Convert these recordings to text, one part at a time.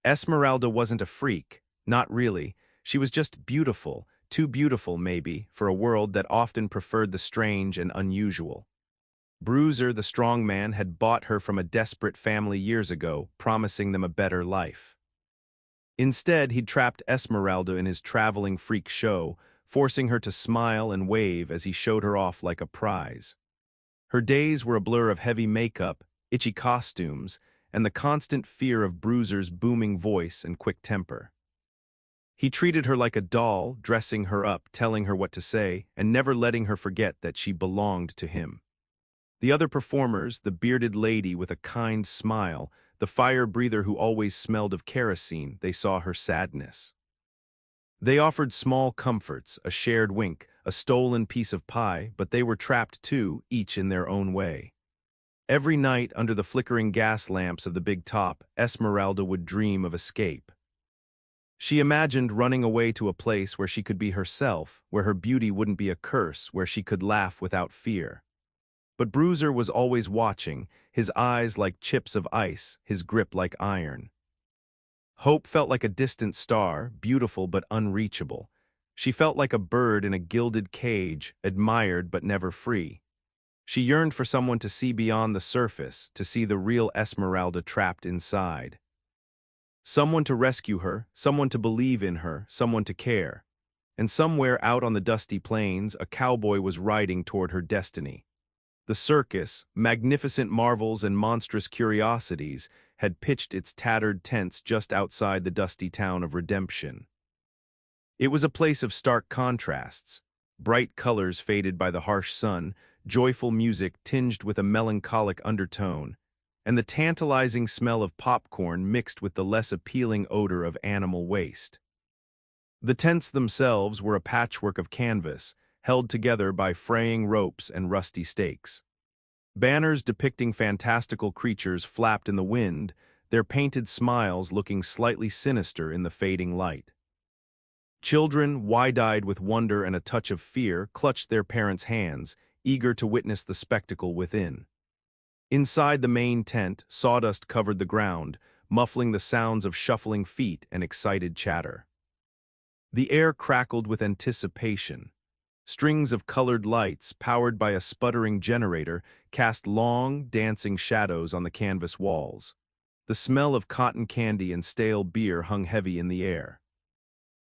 Esmeralda wasn't a freak, not really. She was just beautiful, too beautiful maybe, for a world that often preferred the strange and unusual. Bruiser, the strong man, had bought her from a desperate family years ago, promising them a better life. Instead, he'd trapped Esmeralda in his traveling freak show, forcing her to smile and wave as he showed her off like a prize. Her days were a blur of heavy makeup, itchy costumes, and the constant fear of Bruiser's booming voice and quick temper. He treated her like a doll, dressing her up, telling her what to say, and never letting her forget that she belonged to him. The other performers, the bearded lady with a kind smile, the fire breather who always smelled of kerosene, they saw her sadness. They offered small comforts, a shared wink, a stolen piece of pie, but they were trapped too, each in their own way. Every night, under the flickering gas lamps of the big top, Esmeralda would dream of escape. She imagined running away to a place where she could be herself, where her beauty wouldn't be a curse, where she could laugh without fear. But Bruiser was always watching, his eyes like chips of ice, his grip like iron. Hope felt like a distant star, beautiful but unreachable. She felt like a bird in a gilded cage, admired but never free. She yearned for someone to see beyond the surface, to see the real Esmeralda trapped inside. Someone to rescue her, someone to believe in her, someone to care. And somewhere out on the dusty plains, a cowboy was riding toward her destiny. The circus, magnificent marvels and monstrous curiosities, had pitched its tattered tents just outside the dusty town of Redemption. It was a place of stark contrasts, bright colors faded by the harsh sun, joyful music tinged with a melancholic undertone, and the tantalizing smell of popcorn mixed with the less appealing odor of animal waste. The tents themselves were a patchwork of canvas, held together by fraying ropes and rusty stakes. Banners depicting fantastical creatures flapped in the wind, their painted smiles looking slightly sinister in the fading light. Children, wide-eyed with wonder and a touch of fear, clutched their parents' hands, eager to witness the spectacle within. Inside the main tent, sawdust covered the ground, muffling the sounds of shuffling feet and excited chatter. The air crackled with anticipation. Strings of colored lights, powered by a sputtering generator, cast long, dancing shadows on the canvas walls. The smell of cotton candy and stale beer hung heavy in the air.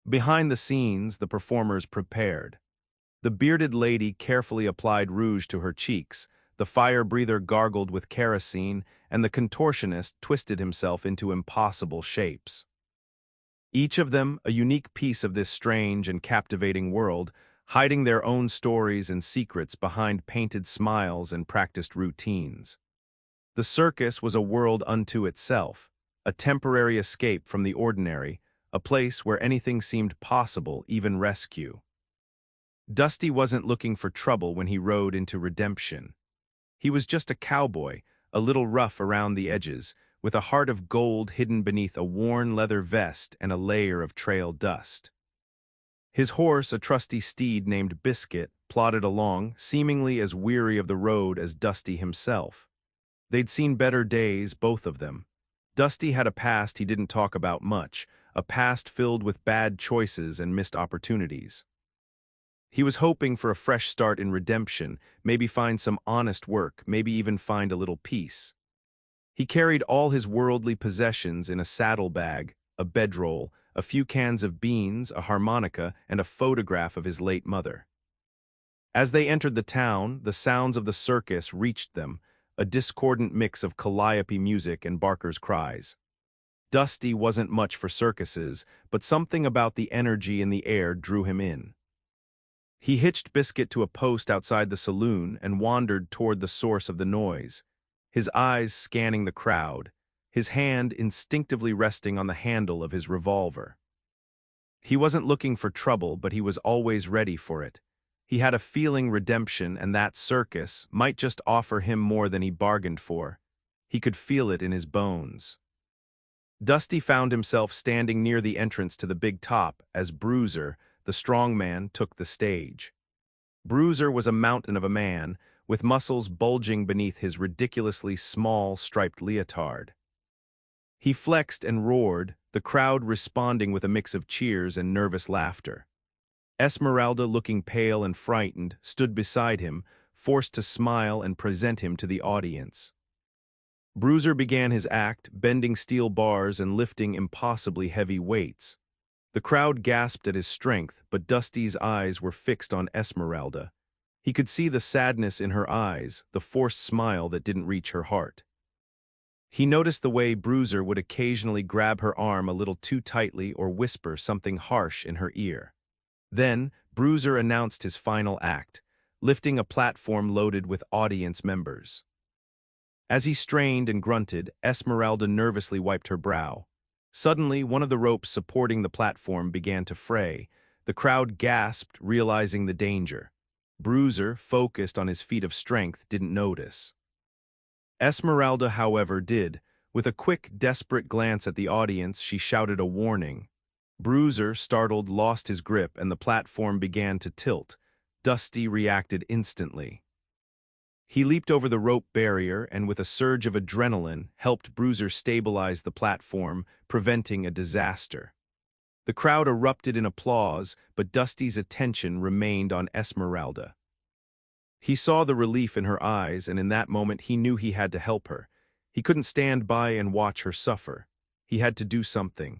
Behind the scenes, the performers prepared. The bearded lady carefully applied rouge to her cheeks, the fire-breather gargled with kerosene, and the contortionist twisted himself into impossible shapes. Each of them a unique piece of this strange and captivating world, hiding their own stories and secrets behind painted smiles and practiced routines. The circus was a world unto itself, a temporary escape from the ordinary, a place where anything seemed possible, even rescue. Dusty wasn't looking for trouble when he rode into Redemption. He was just a cowboy, a little rough around the edges, with a heart of gold hidden beneath a worn leather vest and a layer of trail dust. His horse, a trusty steed named Biscuit, plodded along, seemingly as weary of the road as Dusty himself. They'd seen better days, both of them. Dusty had a past he didn't talk about much, a past filled with bad choices and missed opportunities. He was hoping for a fresh start in Redemption, maybe find some honest work, maybe even find a little peace. He carried all his worldly possessions in a saddlebag, a bedroll, a few cans of beans, a harmonica, and a photograph of his late mother. As they entered the town, the sounds of the circus reached them, a discordant mix of calliope music and barkers' cries. Dusty wasn't much for circuses, but something about the energy in the air drew him in. He hitched Biscuit to a post outside the saloon and wandered toward the source of the noise, his eyes scanning the crowd, his hand instinctively resting on the handle of his revolver. He wasn't looking for trouble, but he was always ready for it. He had a feeling Redemption and that circus might just offer him more than he bargained for. He could feel it in his bones. Dusty found himself standing near the entrance to the big top as Bruiser, the strong man, took the stage. Bruiser was a mountain of a man, with muscles bulging beneath his ridiculously small striped leotard. He flexed and roared, the crowd responding with a mix of cheers and nervous laughter. Esmeralda, looking pale and frightened, stood beside him, forced to smile and present him to the audience. Bruiser began his act, bending steel bars and lifting impossibly heavy weights. The crowd gasped at his strength, but Dusty's eyes were fixed on Esmeralda. He could see the sadness in her eyes, the forced smile that didn't reach her heart. He noticed the way Bruiser would occasionally grab her arm a little too tightly or whisper something harsh in her ear. Then, Bruiser announced his final act, lifting a platform loaded with audience members. As he strained and grunted, Esmeralda nervously wiped her brow. Suddenly, one of the ropes supporting the platform began to fray. The crowd gasped, realizing the danger. Bruiser, focused on his feat of strength, didn't notice. Esmeralda, however, did. With a quick, desperate glance at the audience, she shouted a warning. Bruiser, startled, lost his grip and the platform began to tilt. Dusty reacted instantly. He leaped over the rope barrier and with a surge of adrenaline helped Bruiser stabilize the platform, preventing a disaster. The crowd erupted in applause, but Dusty's attention remained on Esmeralda. He saw the relief in her eyes, and in that moment he knew he had to help her. He couldn't stand by and watch her suffer. He had to do something.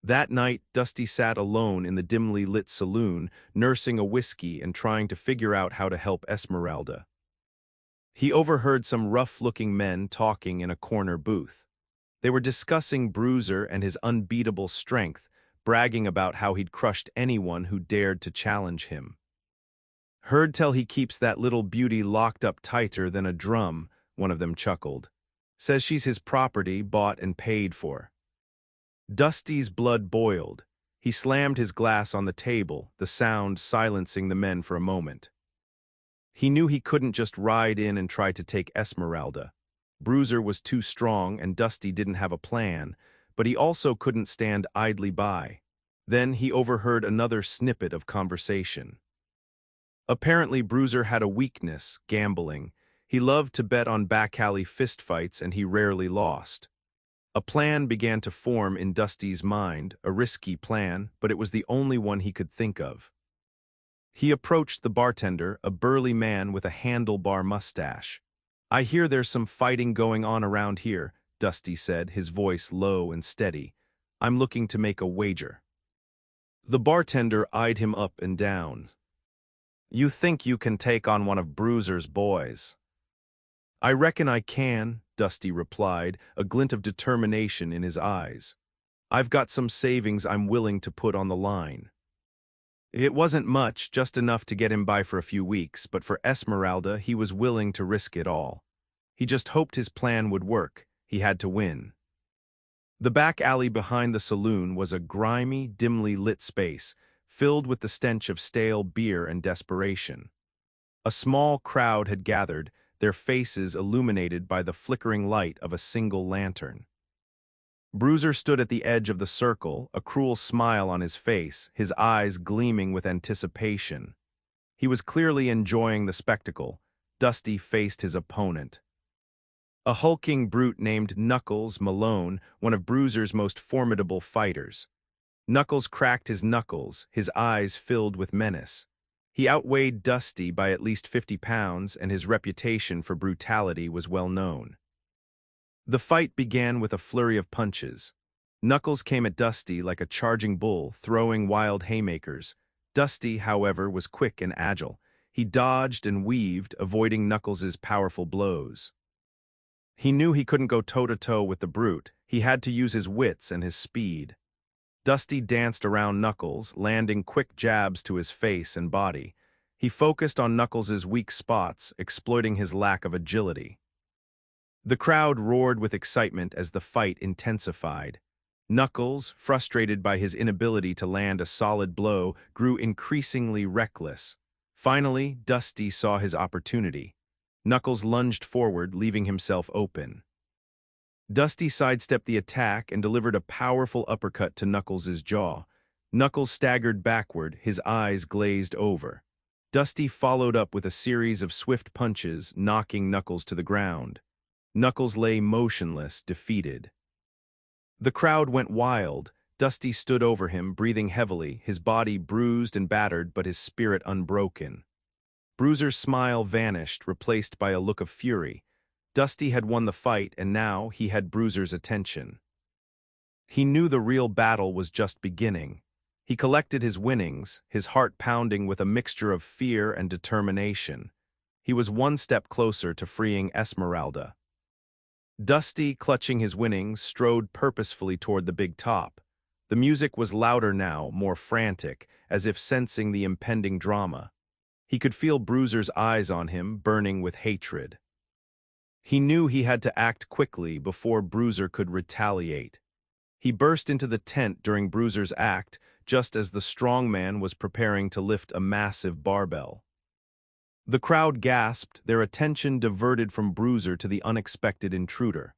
That night, Dusty sat alone in the dimly lit saloon, nursing a whiskey and trying to figure out how to help Esmeralda. He overheard some rough-looking men talking in a corner booth. They were discussing Bruiser and his unbeatable strength, bragging about how he'd crushed anyone who dared to challenge him. "Heard tell he keeps that little beauty locked up tighter than a drum," one of them chuckled. "Says she's his property, bought and paid for." Dusty's blood boiled. He slammed his glass on the table, the sound silencing the men for a moment. He knew he couldn't just ride in and try to take Esmeralda. Bruiser was too strong and Dusty didn't have a plan, but he also couldn't stand idly by. Then he overheard another snippet of conversation. Apparently, Bruiser had a weakness, gambling. He loved to bet on back-alley fistfights and he rarely lost. A plan began to form in Dusty's mind, a risky plan, but it was the only one he could think of. He approached the bartender, a burly man with a handlebar mustache. "I hear there's some fighting going on around here," Dusty said, his voice low and steady. "I'm looking to make a wager." The bartender eyed him up and down. "You think you can take on one of Bruiser's boys?" "I reckon I can," Dusty replied, a glint of determination in his eyes. "I've got some savings I'm willing to put on the line." It wasn't much, just enough to get him by for a few weeks, but for Esmeralda, he was willing to risk it all. He just hoped his plan would work. He had to win. The back alley behind the saloon was a grimy, dimly lit space, filled with the stench of stale beer and desperation. A small crowd had gathered, their faces illuminated by the flickering light of a single lantern. Bruiser stood at the edge of the circle, a cruel smile on his face, his eyes gleaming with anticipation. He was clearly enjoying the spectacle. Dusty faced his opponent. A hulking brute named Knuckles Malone, one of Bruiser's most formidable fighters. Knuckles cracked his knuckles, his eyes filled with menace. He outweighed Dusty by at least 50 pounds, and his reputation for brutality was well known. The fight began with a flurry of punches. Knuckles came at Dusty like a charging bull, throwing wild haymakers. Dusty, however, was quick and agile. He dodged and weaved, avoiding Knuckles's powerful blows. He knew he couldn't go toe-to-toe with the brute. He had to use his wits and his speed. Dusty danced around Knuckles, landing quick jabs to his face and body. He focused on Knuckles's weak spots, exploiting his lack of agility. The crowd roared with excitement as the fight intensified. Knuckles, frustrated by his inability to land a solid blow, grew increasingly reckless. Finally, Dusty saw his opportunity. Knuckles lunged forward, leaving himself open. Dusty sidestepped the attack and delivered a powerful uppercut to Knuckles' jaw. Knuckles staggered backward, his eyes glazed over. Dusty followed up with a series of swift punches, knocking Knuckles to the ground. Knuckles lay motionless, defeated. The crowd went wild. Dusty stood over him, breathing heavily, his body bruised and battered but his spirit unbroken. Bruiser's smile vanished, replaced by a look of fury. Dusty had won the fight, and now he had Bruiser's attention. He knew the real battle was just beginning. He collected his winnings, his heart pounding with a mixture of fear and determination. He was one step closer to freeing Esmeralda. Dusty, clutching his winnings, strode purposefully toward the big top. The music was louder now, more frantic, as if sensing the impending drama. He could feel Bruiser's eyes on him, burning with hatred. He knew he had to act quickly before Bruiser could retaliate. He burst into the tent during Bruiser's act, just as the strongman was preparing to lift a massive barbell. The crowd gasped, their attention diverted from Bruiser to the unexpected intruder.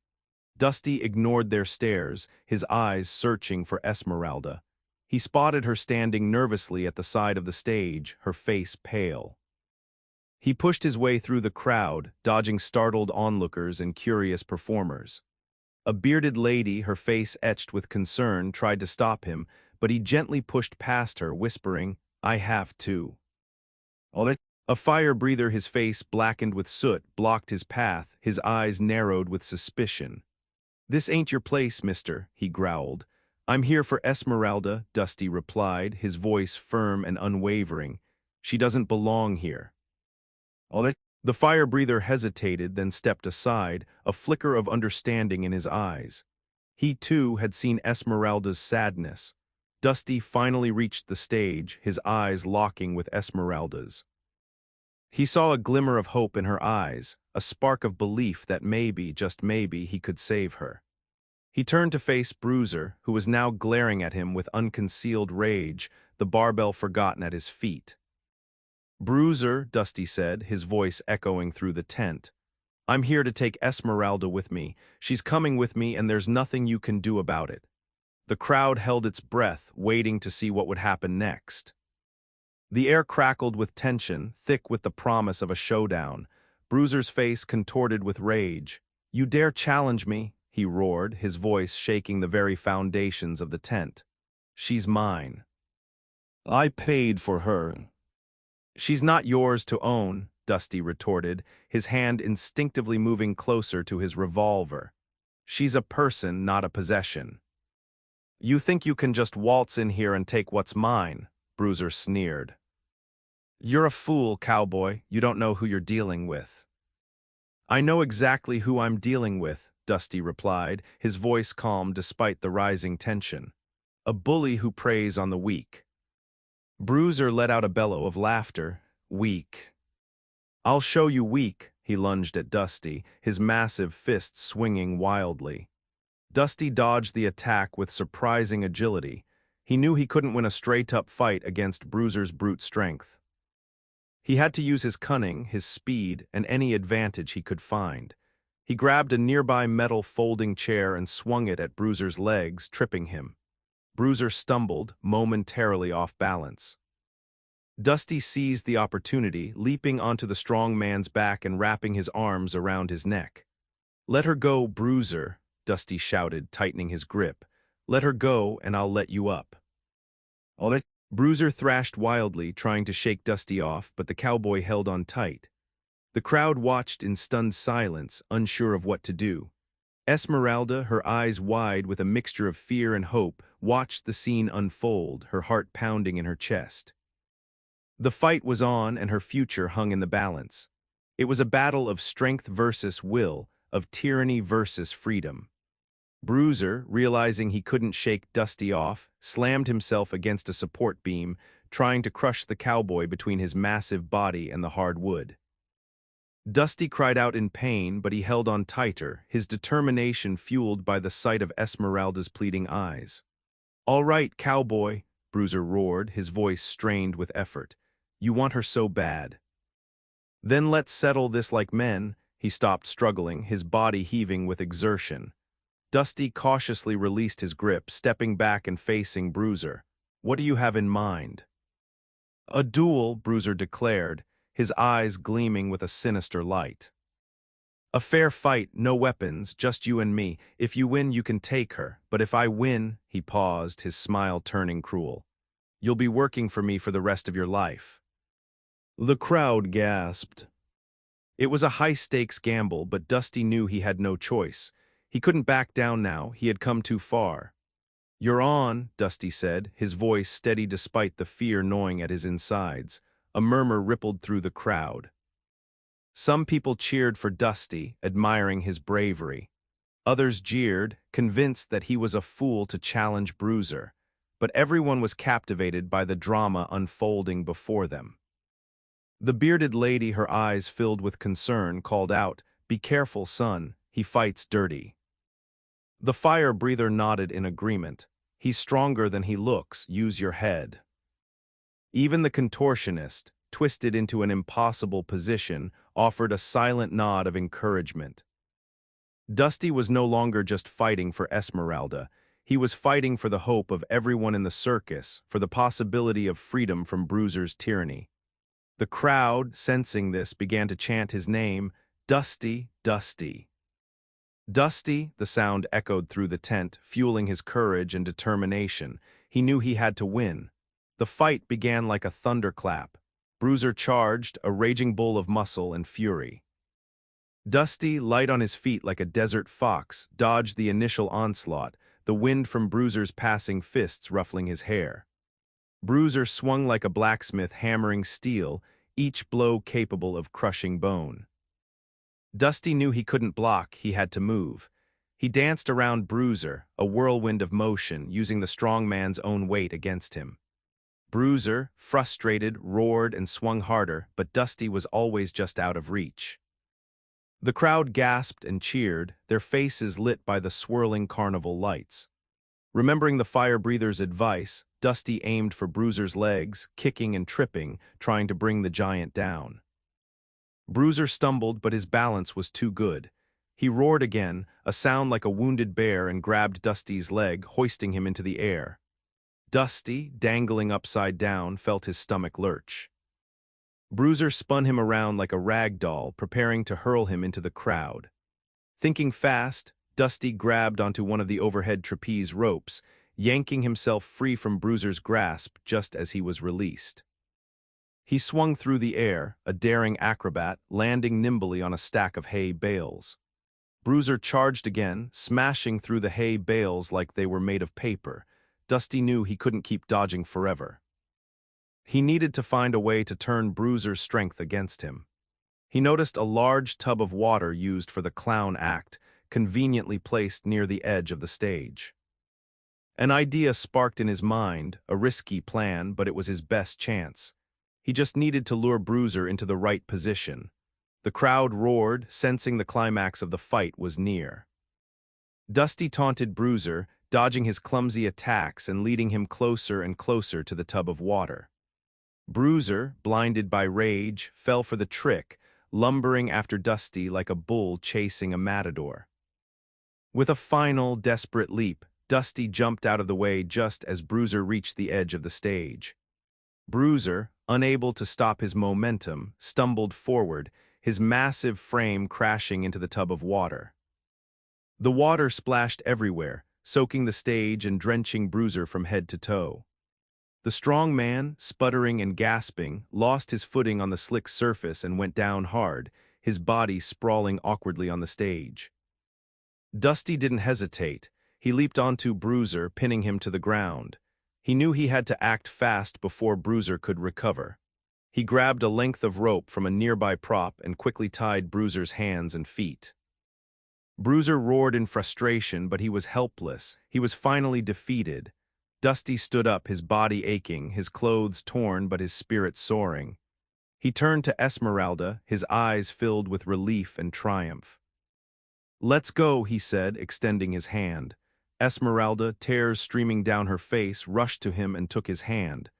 Dusty ignored their stares, his eyes searching for Esmeralda. He spotted her standing nervously at the side of the stage, her face pale. He pushed his way through the crowd, dodging startled onlookers and curious performers. A bearded lady, her face etched with concern, tried to stop him, but he gently pushed past her, whispering, "I have to." A fire breather, his face blackened with soot, blocked his path, his eyes narrowed with suspicion. "This ain't your place, mister," he growled. "I'm here for Esmeralda," Dusty replied, his voice firm and unwavering. "She doesn't belong here." The fire breather hesitated, then stepped aside, a flicker of understanding in his eyes. He, too, had seen Esmeralda's sadness. Dusty finally reached the stage, his eyes locking with Esmeralda's. He saw a glimmer of hope in her eyes, a spark of belief that maybe, just maybe, he could save her. He turned to face Bruiser, who was now glaring at him with unconcealed rage, the barbell forgotten at his feet. "Bruiser," Dusty said, his voice echoing through the tent. "I'm here to take Esmeralda with me. She's coming with me, and there's nothing you can do about it." The crowd held its breath, waiting to see what would happen next. The air crackled with tension, thick with the promise of a showdown. Bruiser's face contorted with rage. "You dare challenge me?" he roared, his voice shaking the very foundations of the tent. "She's mine. I paid for her." "She's not yours to own," Dusty retorted, his hand instinctively moving closer to his revolver. "She's a person, not a possession." "You think you can just waltz in here and take what's mine?" Bruiser sneered. "You're a fool, Cowboy. You don't know who you're dealing with." "I know exactly who I'm dealing with," Dusty replied, his voice calm despite the rising tension. "A bully who preys on the weak." Bruiser let out a bellow of laughter. "Weak. I'll show you weak." He lunged at Dusty, his massive fists swinging wildly. Dusty dodged the attack with surprising agility. He knew he couldn't win a straight-up fight against Bruiser's brute strength. He had to use his cunning, his speed, and any advantage he could find. He grabbed a nearby metal folding chair and swung it at Bruiser's legs, tripping him. Bruiser stumbled, momentarily off balance. Dusty seized the opportunity, leaping onto the strong man's back and wrapping his arms around his neck. "Let her go, Bruiser," Dusty shouted, tightening his grip. "Let her go, and I'll let you up." Bruiser thrashed wildly, trying to shake Dusty off, but the cowboy held on tight. The crowd watched in stunned silence, unsure of what to do. Esmeralda, her eyes wide with a mixture of fear and hope, watched the scene unfold, her heart pounding in her chest. The fight was on, and her future hung in the balance. It was a battle of strength versus will, of tyranny versus freedom. Bruiser, realizing he couldn't shake Dusty off, slammed himself against a support beam, trying to crush the cowboy between his massive body and the hard wood. Dusty cried out in pain, but he held on tighter, his determination fueled by the sight of Esmeralda's pleading eyes. "All right, cowboy," Bruiser roared, his voice strained with effort. "You want her so bad. Then let's settle this like men." He stopped struggling, his body heaving with exertion. Dusty cautiously released his grip, stepping back and facing Bruiser. "What do you have in mind?" "A duel," Bruiser declared, his eyes gleaming with a sinister light. A fair fight, no weapons, just you and me. If you win, you can take her. But if I win, he paused, his smile turning cruel. You'll be working for me for the rest of your life. The crowd gasped. It was a high-stakes gamble, but Dusty knew he had no choice. He couldn't back down now, he had come too far. You're on, Dusty said, his voice steady despite the fear gnawing at his insides. A murmur rippled through the crowd. Some people cheered for Dusty, admiring his bravery. Others jeered, convinced that he was a fool to challenge Bruiser. But everyone was captivated by the drama unfolding before them. The bearded lady, her eyes filled with concern, called out, "Be careful, son, he fights dirty." The fire breather nodded in agreement. He's stronger than he looks, use your head. Even the contortionist, twisted into an impossible position, offered a silent nod of encouragement. Dusty was no longer just fighting for Esmeralda. He was fighting for the hope of everyone in the circus, for the possibility of freedom from Bruiser's tyranny. The crowd, sensing this, began to chant his name, Dusty, Dusty. Dusty, the sound echoed through the tent, fueling his courage and determination. He knew he had to win. The fight began like a thunderclap. Bruiser charged, a raging bull of muscle and fury. Dusty, light on his feet like a desert fox, dodged the initial onslaught, the wind from Bruiser's passing fists ruffling his hair. Bruiser swung like a blacksmith hammering steel, each blow capable of crushing bone. Dusty knew he couldn't block, he had to move. He danced around Bruiser, a whirlwind of motion, using the strong man's own weight against him. Bruiser, frustrated, roared and swung harder, but Dusty was always just out of reach. The crowd gasped and cheered, their faces lit by the swirling carnival lights. Remembering the fire breather's advice, Dusty aimed for Bruiser's legs, kicking and tripping, trying to bring the giant down. Bruiser stumbled, but his balance was too good. He roared again, a sound like a wounded bear, and grabbed Dusty's leg, hoisting him into the air. Dusty, dangling upside down, felt his stomach lurch. Bruiser spun him around like a rag doll, preparing to hurl him into the crowd. Thinking fast, Dusty grabbed onto one of the overhead trapeze ropes, yanking himself free from Bruiser's grasp just as he was released. He swung through the air, a daring acrobat, landing nimbly on a stack of hay bales. Bruiser charged again, smashing through the hay bales like they were made of paper. Dusty knew he couldn't keep dodging forever. He needed to find a way to turn Bruiser's strength against him. He noticed a large tub of water used for the clown act, conveniently placed near the edge of the stage. An idea sparked in his mind, a risky plan, but it was his best chance. He just needed to lure Bruiser into the right position. The crowd roared, sensing the climax of the fight was near. Dusty taunted Bruiser, dodging his clumsy attacks and leading him closer and closer to the tub of water. Bruiser, blinded by rage, fell for the trick, lumbering after Dusty like a bull chasing a matador. With a final, desperate leap, Dusty jumped out of the way just as Bruiser reached the edge of the stage. Bruiser, unable to stop his momentum, stumbled forward, his massive frame crashing into the tub of water. The water splashed everywhere, soaking the stage and drenching Bruiser from head to toe. The strong man, sputtering and gasping, lost his footing on the slick surface and went down hard, his body sprawling awkwardly on the stage. Dusty didn't hesitate. He leaped onto Bruiser, pinning him to the ground. He knew he had to act fast before Bruiser could recover. He grabbed a length of rope from a nearby prop and quickly tied Bruiser's hands and feet. Bruiser roared in frustration, but he was helpless. He was finally defeated. Dusty stood up, his body aching, his clothes torn but his spirit soaring. He turned to Esmeralda, his eyes filled with relief and triumph. "Let's go," he said, extending his hand. Esmeralda, tears streaming down her face, rushed to him and took his hand.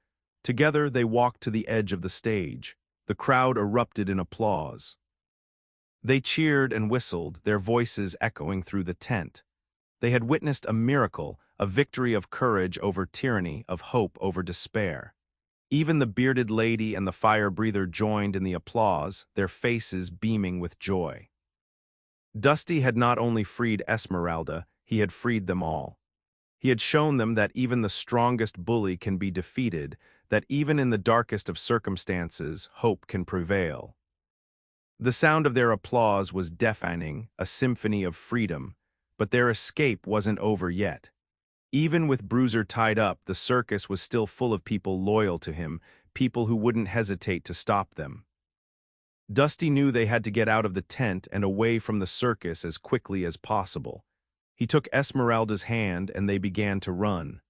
Together they walked to the edge of the stage. The crowd erupted in applause. They cheered and whistled, their voices echoing through the tent. They had witnessed a miracle, a victory of courage over tyranny, of hope over despair. Even the bearded lady and the fire breather joined in the applause, their faces beaming with joy. Dusty had not only freed Esmeralda, he had freed them all. He had shown them that even the strongest bully can be defeated, that even in the darkest of circumstances, hope can prevail. The sound of their applause was deafening, a symphony of freedom, but their escape wasn't over yet. Even with Bruiser tied up, the circus was still full of people loyal to him, people who wouldn't hesitate to stop them. Dusty knew they had to get out of the tent and away from the circus as quickly as possible. He took Esmeralda's hand and they began to run.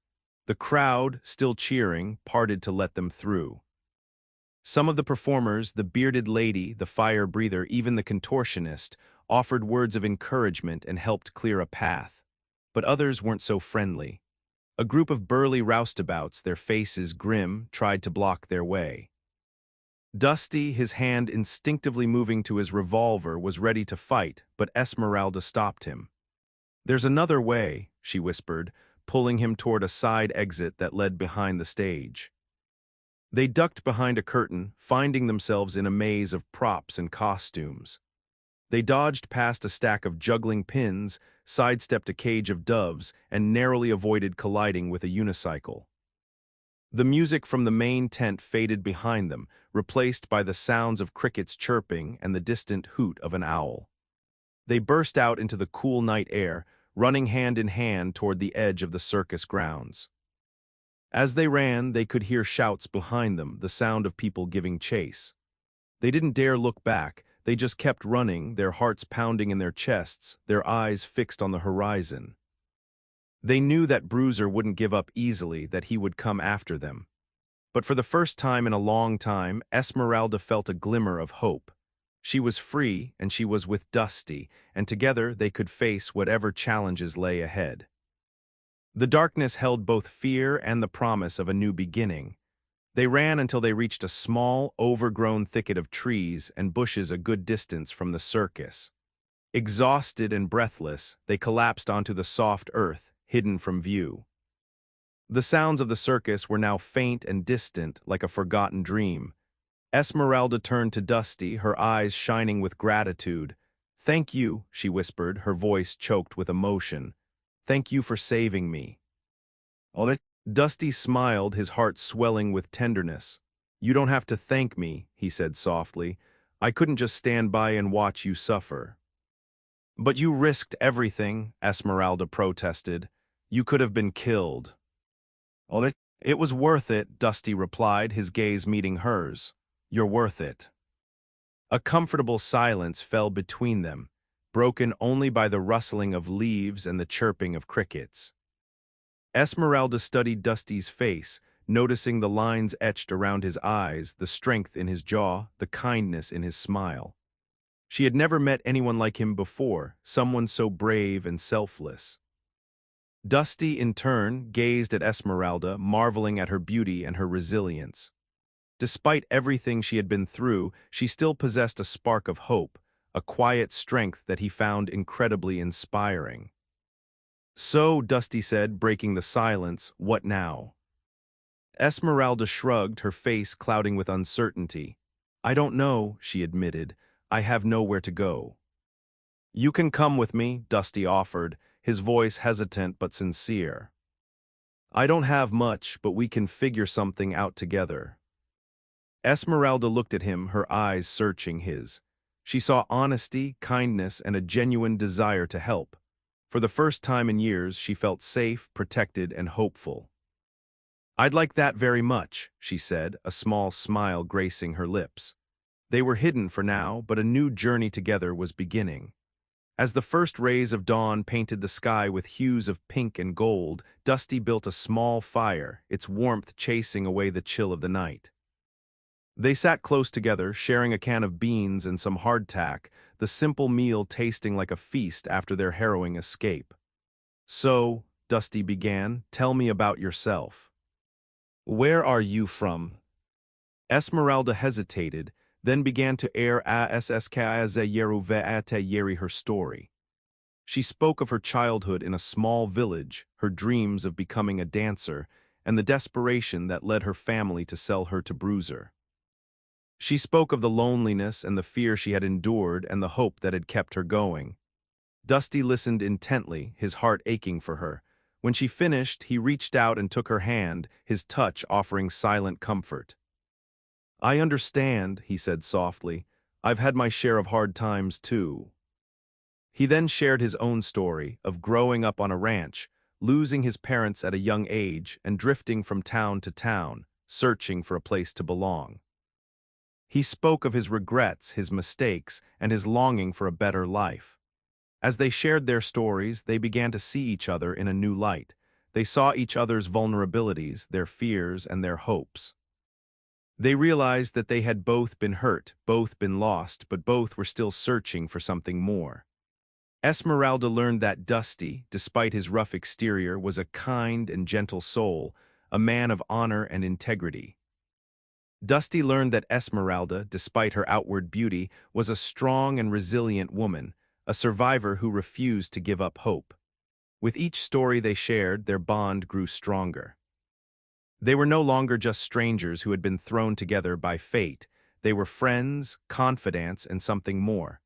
The crowd, still cheering, parted to let them through. Some of the performers, the bearded lady, the fire breather, even the contortionist, offered words of encouragement and helped clear a path. But others weren't so friendly. A group of burly roustabouts, their faces grim, tried to block their way. Dusty, his hand instinctively moving to his revolver, was ready to fight, but Esmeralda stopped him. "There's another way," she whispered, pulling him toward a side exit that led behind the stage. They ducked behind a curtain, finding themselves in a maze of props and costumes. They dodged past a stack of juggling pins, sidestepped a cage of doves, and narrowly avoided colliding with a unicycle. The music from the main tent faded behind them, replaced by the sounds of crickets chirping and the distant hoot of an owl. They burst out into the cool night air, running hand in hand toward the edge of the circus grounds. As they ran, they could hear shouts behind them, the sound of people giving chase. They didn't dare look back, they just kept running, their hearts pounding in their chests, their eyes fixed on the horizon. They knew that Bruiser wouldn't give up easily, that he would come after them. But for the first time in a long time, Esmeralda felt a glimmer of hope. She was free, and she was with Dusty, and together they could face whatever challenges lay ahead. The darkness held both fear and the promise of a new beginning. They ran until they reached a small, overgrown thicket of trees and bushes a good distance from the circus. Exhausted and breathless, they collapsed onto the soft earth, hidden from view. The sounds of the circus were now faint and distant, like a forgotten dream. Esmeralda turned to Dusty, her eyes shining with gratitude. "Thank you," she whispered, her voice choked with emotion. "Thank you for saving me." Dusty smiled, his heart swelling with tenderness. "You don't have to thank me," he said softly. "I couldn't just stand by and watch you suffer." "But you risked everything," Esmeralda protested. "You could have been killed." "It was worth it," Dusty replied, his gaze meeting hers. "You're worth it." A comfortable silence fell between them, broken only by the rustling of leaves and the chirping of crickets. Esmeralda studied Dusty's face, noticing the lines etched around his eyes, the strength in his jaw, the kindness in his smile. She had never met anyone like him before, someone so brave and selfless. Dusty, in turn, gazed at Esmeralda, marveling at her beauty and her resilience. Despite everything she had been through, she still possessed a spark of hope, a quiet strength that he found incredibly inspiring. "So," Dusty said, breaking the silence, "what now?" Esmeralda shrugged, her face clouding with uncertainty. "I don't know," she admitted. "I have nowhere to go." "You can come with me," Dusty offered, his voice hesitant but sincere. "I don't have much, but we can figure something out together." Esmeralda looked at him, her eyes searching his. She saw honesty, kindness, and a genuine desire to help. For the first time in years, she felt safe, protected, and hopeful. "I'd like that very much," she said, a small smile gracing her lips. They were hidden for now, but a new journey together was beginning. As the first rays of dawn painted the sky with hues of pink and gold, Dusty built a small fire, its warmth chasing away the chill of the night. They sat close together, sharing a can of beans and some hardtack, the simple meal tasting like a feast after their harrowing escape. "So," Dusty began, "tell me about yourself. Where are you from?" Esmeralda hesitated, then began to air her story. She spoke of her childhood in a small village, her dreams of becoming a dancer, and the desperation that led her family to sell her to Bruiser. She spoke of the loneliness and the fear she had endured and the hope that had kept her going. Dusty listened intently, his heart aching for her. When she finished, he reached out and took her hand, his touch offering silent comfort. "I understand," he said softly. "I've had my share of hard times, too." He then shared his own story of growing up on a ranch, losing his parents at a young age, and drifting from town to town, searching for a place to belong. He spoke of his regrets, his mistakes, and his longing for a better life. As they shared their stories, they began to see each other in a new light. They saw each other's vulnerabilities, their fears, and their hopes. They realized that they had both been hurt, both been lost, but both were still searching for something more. Esmeralda learned that Dusty, despite his rough exterior, was a kind and gentle soul, a man of honor and integrity. Dusty learned that Esmeralda, despite her outward beauty, was a strong and resilient woman, a survivor who refused to give up hope. With each story they shared, their bond grew stronger. They were no longer just strangers who had been thrown together by fate. They were friends, confidants, and something more.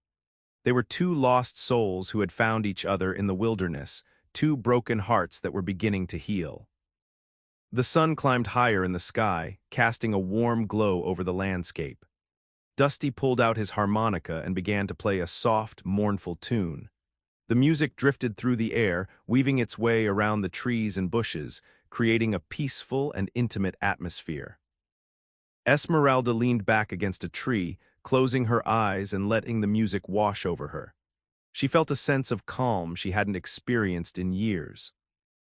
They were two lost souls who had found each other in the wilderness, two broken hearts that were beginning to heal. The sun climbed higher in the sky, casting a warm glow over the landscape. Dusty pulled out his harmonica and began to play a soft, mournful tune. The music drifted through the air, weaving its way around the trees and bushes, creating a peaceful and intimate atmosphere. Esmeralda leaned back against a tree, closing her eyes and letting the music wash over her. She felt a sense of calm she hadn't experienced in years.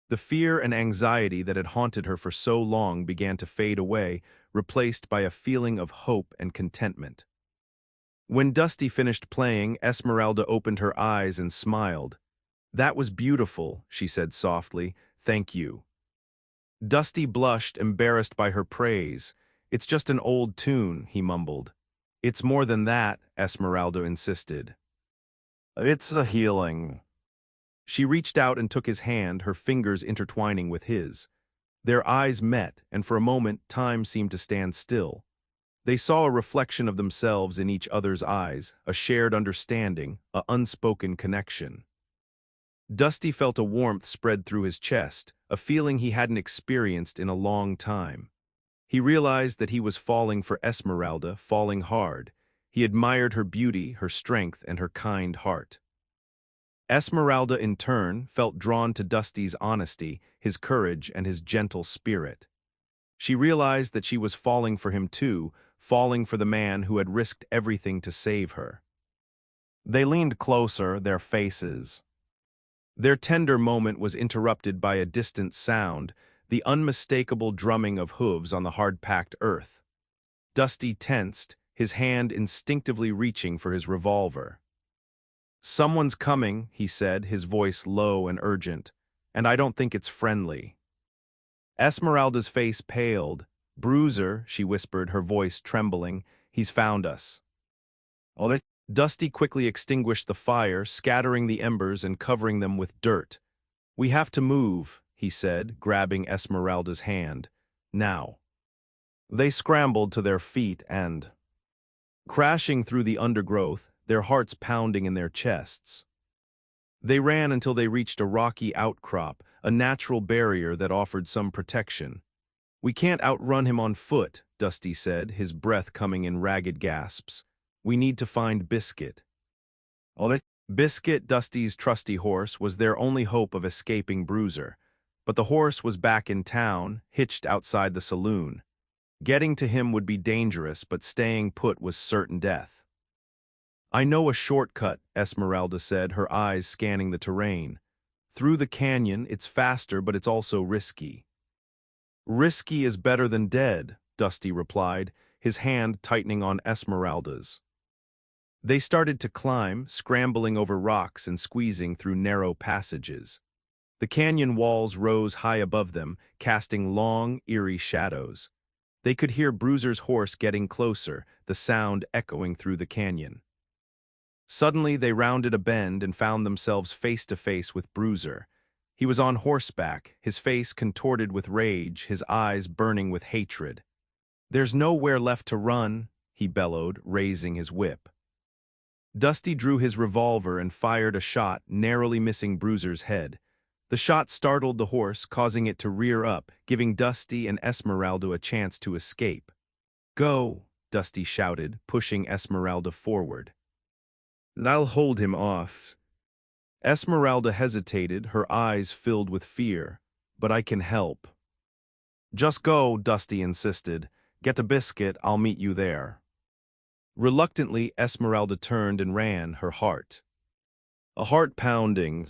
The fear and anxiety that had haunted her for so long began to fade away, replaced by a feeling of hope and contentment. When Dusty finished playing, Esmeralda opened her eyes and smiled. "That was beautiful," she said softly. "Thank you." Dusty blushed, embarrassed by her praise. "It's just an old tune," he mumbled. "It's more than that," Esmeralda insisted. "It's a healing." She reached out and took his hand, her fingers intertwining with his. Their eyes met, and for a moment time seemed to stand still. They saw a reflection of themselves in each other's eyes, a shared understanding, an unspoken connection. Dusty felt a warmth spread through his chest, a feeling he hadn't experienced in a long time. He realized that he was falling for Esmeralda, falling hard. He admired her beauty, her strength, and her kind heart. Esmeralda, in turn, felt drawn to Dusty's honesty, his courage, and his gentle spirit. She realized that she was falling for him too, falling for the man who had risked everything to save her. They leaned closer, their faces. Their tender moment was interrupted by a distant sound, the unmistakable drumming of hooves on the hard-packed earth. Dusty tensed, his hand instinctively reaching for his revolver. "Someone's coming," he said, his voice low and urgent, "and I don't think it's friendly." Esmeralda's face paled. "Bruiser," she whispered, her voice trembling, "he's found us." Dusty quickly extinguished the fire, scattering the embers and covering them with dirt. "We have to move," he said, grabbing Esmeralda's hand. "Now." They scrambled to their feet and, crashing through the undergrowth, their hearts pounding in their chests. They ran until they reached a rocky outcrop, a natural barrier that offered some protection. "We can't outrun him on foot," Dusty said, his breath coming in ragged gasps. "We need to find Biscuit." Biscuit, Dusty's trusty horse, was their only hope of escaping Bruiser. But the horse was back in town, hitched outside the saloon. Getting to him would be dangerous, but staying put was certain death. "I know a shortcut," Esmeralda said, her eyes scanning the terrain. "Through the canyon, it's faster, but it's also risky." "Risky is better than dead," Dusty replied, his hand tightening on Esmeralda's. They started to climb, scrambling over rocks and squeezing through narrow passages. The canyon walls rose high above them, casting long, eerie shadows. They could hear Bruiser's horse getting closer, the sound echoing through the canyon. Suddenly, they rounded a bend and found themselves face to face with Bruiser. He was on horseback, his face contorted with rage, his eyes burning with hatred. "There's nowhere left to run," he bellowed, raising his whip. Dusty drew his revolver and fired a shot, narrowly missing Bruiser's head. The shot startled the horse, causing it to rear up, giving Dusty and Esmeralda a chance to escape. "Go," Dusty shouted, pushing Esmeralda forward. "I'll hold him off." Esmeralda hesitated, her eyes filled with fear. "But I can help." "Just go," Dusty insisted. "Get a biscuit, I'll meet you there." Reluctantly, Esmeralda turned and ran, her heart pounding.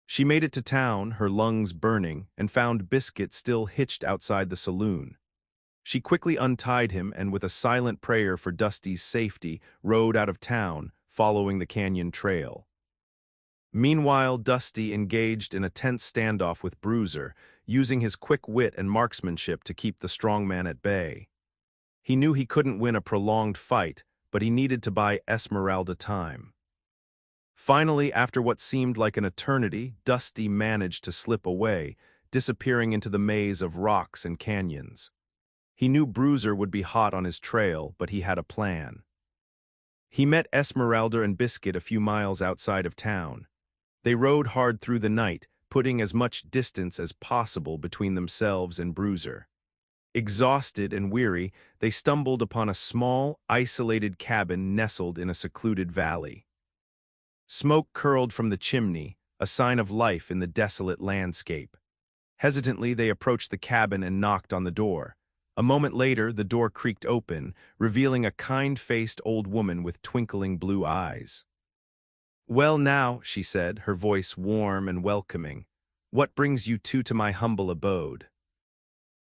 She made it to town, her lungs burning, and found Biscuit still hitched outside the saloon. She quickly untied him and, with a silent prayer for Dusty's safety, rode out of town, following the canyon trail. Meanwhile, Dusty engaged in a tense standoff with Bruiser, using his quick wit and marksmanship to keep the strongman at bay. He knew he couldn't win a prolonged fight, but he needed to buy Esmeralda time. Finally, after what seemed like an eternity, Dusty managed to slip away, disappearing into the maze of rocks and canyons. He knew Bruiser would be hot on his trail, but he had a plan. He met Esmeralda and Biscuit a few miles outside of town. They rode hard through the night, putting as much distance as possible between themselves and Bruiser. Exhausted and weary, they stumbled upon a small, isolated cabin nestled in a secluded valley. Smoke curled from the chimney, a sign of life in the desolate landscape. Hesitantly, they approached the cabin and knocked on the door. A moment later, the door creaked open, revealing a kind-faced old woman with twinkling blue eyes. "Well now," she said, her voice warm and welcoming, "what brings you two to my humble abode?"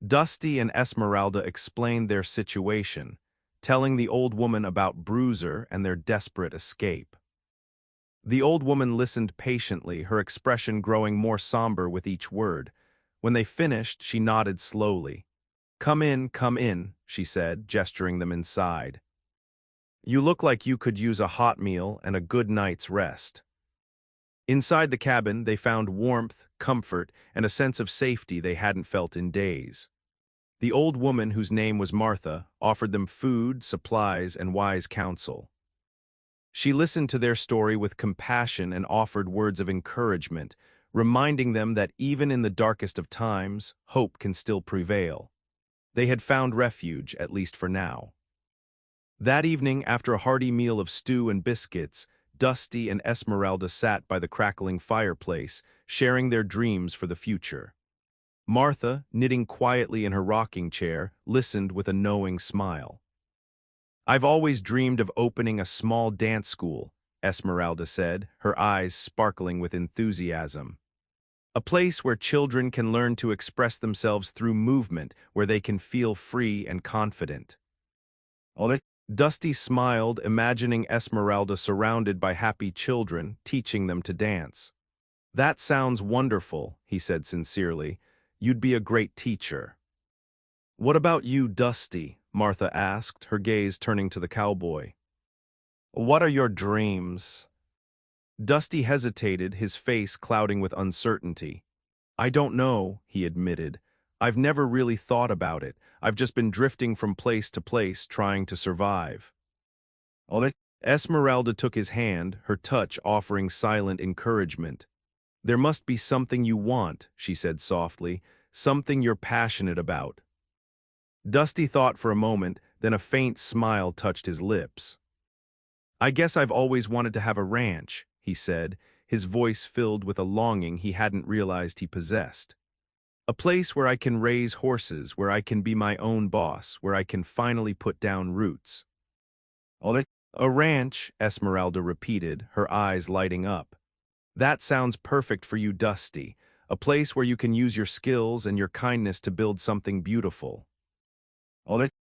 Dusty and Esmeralda explained their situation, telling the old woman about Bruiser and their desperate escape. The old woman listened patiently, her expression growing more somber with each word. When they finished, she nodded slowly. Come in," she said, gesturing them inside. "You look like you could use a hot meal and a good night's rest." Inside the cabin, they found warmth, comfort, and a sense of safety they hadn't felt in days. The old woman, whose name was Martha, offered them food, supplies, and wise counsel. She listened to their story with compassion and offered words of encouragement, reminding them that even in the darkest of times, hope can still prevail. They had found refuge, at least for now. That evening, after a hearty meal of stew and biscuits, Dusty and Esmeralda sat by the crackling fireplace, sharing their dreams for the future. Martha, knitting quietly in her rocking chair, listened with a knowing smile. "I've always dreamed of opening a small dance school," Esmeralda said, her eyes sparkling with enthusiasm. "A place where children can learn to express themselves through movement, where they can feel free and confident." Dusty smiled, imagining Esmeralda surrounded by happy children, teaching them to dance. "That sounds wonderful," he said sincerely. "You'd be a great teacher." "What about you, Dusty?" Martha asked, her gaze turning to the cowboy. "What are your dreams?" Dusty hesitated, his face clouding with uncertainty. "I don't know," he admitted. "I've never really thought about it. I've just been drifting from place to place, trying to survive." Esmeralda took his hand, her touch offering silent encouragement. "There must be something you want," she said softly, "something you're passionate about." Dusty thought for a moment, then a faint smile touched his lips. "I guess I've always wanted to have a ranch," he said, his voice filled with a longing he hadn't realized he possessed. "A place where I can raise horses, where I can be my own boss, where I can finally put down roots." "A ranch," Esmeralda repeated, her eyes lighting up. "That sounds perfect for you, Dusty. A place where you can use your skills and your kindness to build something beautiful."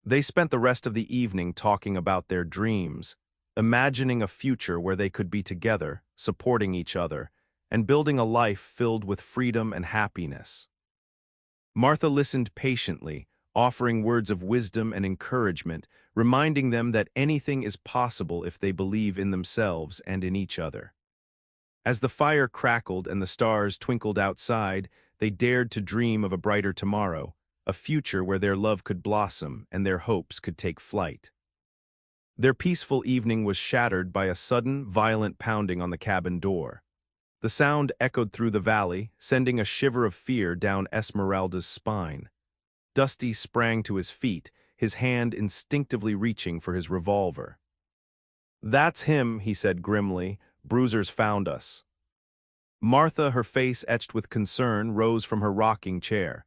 They spent the rest of the evening talking about their dreams, imagining a future where they could be together, supporting each other, and building a life filled with freedom and happiness. Martha listened patiently, offering words of wisdom and encouragement, reminding them that anything is possible if they believe in themselves and in each other. As the fire crackled and the stars twinkled outside, they dared to dream of a brighter tomorrow, a future where their love could blossom and their hopes could take flight. Their peaceful evening was shattered by a sudden, violent pounding on the cabin door. The sound echoed through the valley, sending a shiver of fear down Esmeralda's spine. Dusty sprang to his feet, his hand instinctively reaching for his revolver. "That's him," he said grimly. "Bruiser's found us." Martha, her face etched with concern, rose from her rocking chair.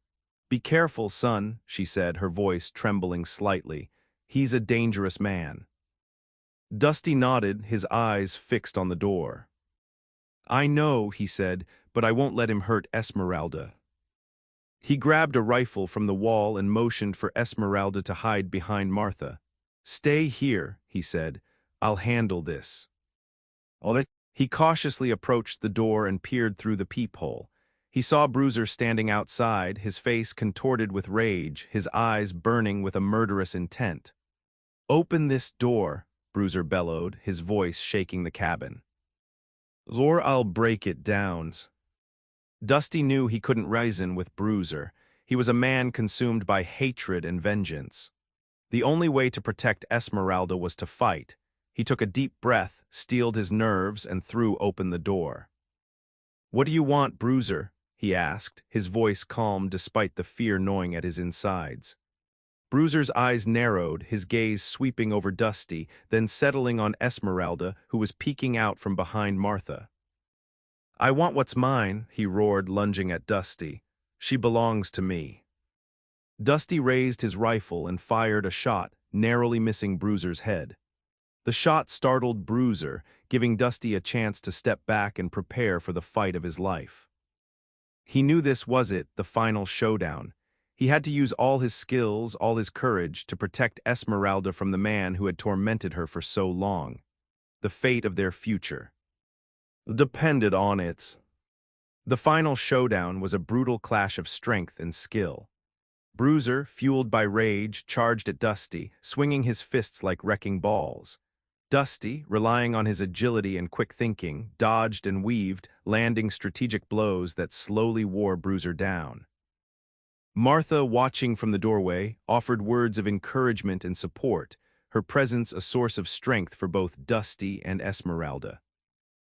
"Be careful, son," she said, her voice trembling slightly. "He's a dangerous man." Dusty nodded, his eyes fixed on the door. "I know," he said, "but I won't let him hurt Esmeralda." He grabbed a rifle from the wall and motioned for Esmeralda to hide behind Martha. "Stay here," he said. "I'll handle this." He cautiously approached the door and peered through the peephole. He saw Bruiser standing outside, his face contorted with rage, his eyes burning with a murderous intent. "Open this door," Bruiser bellowed, his voice shaking the cabin. "Or I'll break it down." Dusty knew he couldn't reason with Bruiser. He was a man consumed by hatred and vengeance. The only way to protect Esmeralda was to fight. He took a deep breath, steeled his nerves, and threw open the door. "What do you want, Bruiser?" he asked, his voice calm despite the fear gnawing at his insides. Bruiser's eyes narrowed, his gaze sweeping over Dusty, then settling on Esmeralda, who was peeking out from behind Martha. "I want what's mine," he roared, lunging at Dusty. "She belongs to me." Dusty raised his rifle and fired a shot, narrowly missing Bruiser's head. The shot startled Bruiser, giving Dusty a chance to step back and prepare for the fight of his life. He knew this was it, the final showdown. He had to use all his skills, all his courage, to protect Esmeralda from the man who had tormented her for so long. The fate of their future depended on it. The final showdown was a brutal clash of strength and skill. Bruiser, fueled by rage, charged at Dusty, swinging his fists like wrecking balls. Dusty, relying on his agility and quick thinking, dodged and weaved, landing strategic blows that slowly wore Bruiser down. Martha, watching from the doorway, offered words of encouragement and support, her presence a source of strength for both Dusty and Esmeralda.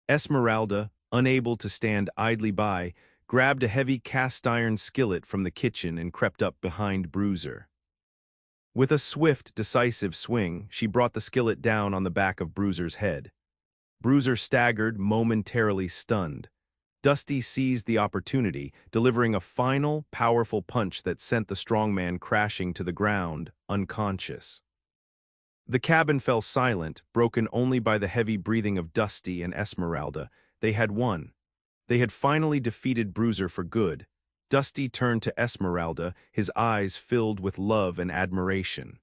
Esmeralda, unable to stand idly by, grabbed a heavy cast-iron skillet from the kitchen and crept up behind Bruiser. With a swift, decisive swing, she brought the skillet down on the back of Bruiser's head. Bruiser staggered, momentarily stunned. Dusty seized the opportunity, delivering a final, powerful punch that sent the strongman crashing to the ground, unconscious. The cabin fell silent, broken only by the heavy breathing of Dusty and Esmeralda. They had won. They had finally defeated Bruiser for good. Dusty turned to Esmeralda, his eyes filled with love and admiration.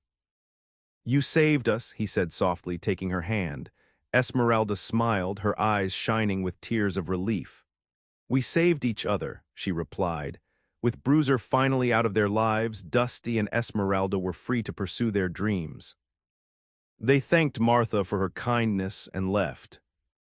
"You saved us," he said softly, taking her hand. Esmeralda smiled, her eyes shining with tears of relief. "We saved each other," she replied. With Bruiser finally out of their lives, Dusty and Esmeralda were free to pursue their dreams. They thanked Martha for her kindness and left.